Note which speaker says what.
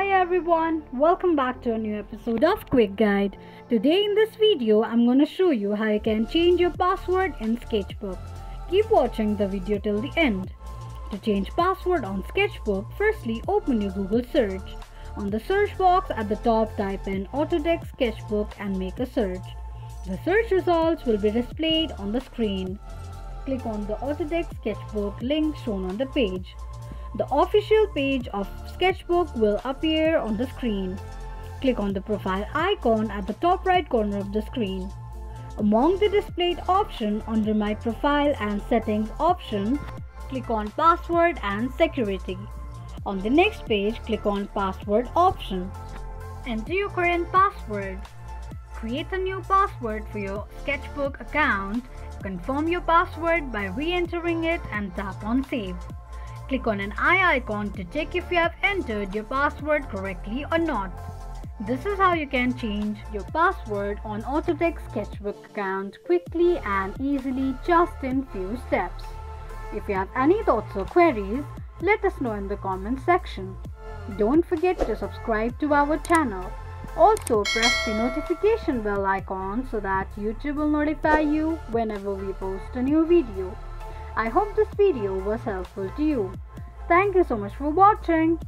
Speaker 1: Hi everyone, welcome back to a new episode of Quick Guide. Today in this video, I'm going to show you how you can change your password in Sketchbook. Keep watching the video till the end. To change password on Sketchbook, firstly open your Google search. On the search box at the top, type in Autodesk Sketchbook and make a search. The search results will be displayed on the screen. Click on the Autodesk Sketchbook link shown on the page. The official page of Sketchbook will appear on the screen. Click on the profile icon at the top right corner of the screen. Among the displayed options under My Profile and Settings option, click on Password and Security. On the next page, click on Password option. Enter your current password. Create a new password for your Sketchbook account. Confirm your password by re-entering it and tap on Save. Click on an eye icon to check if you have entered your password correctly or not. This is how you can change your password on Autodesk Sketchbook account quickly and easily just in few steps. If you have any thoughts or queries, let us know in the comment section. Don't forget to subscribe to our channel. Also press the notification bell icon so that YouTube will notify you whenever we post a new video. I hope this video was helpful to you. Thank you so much for watching.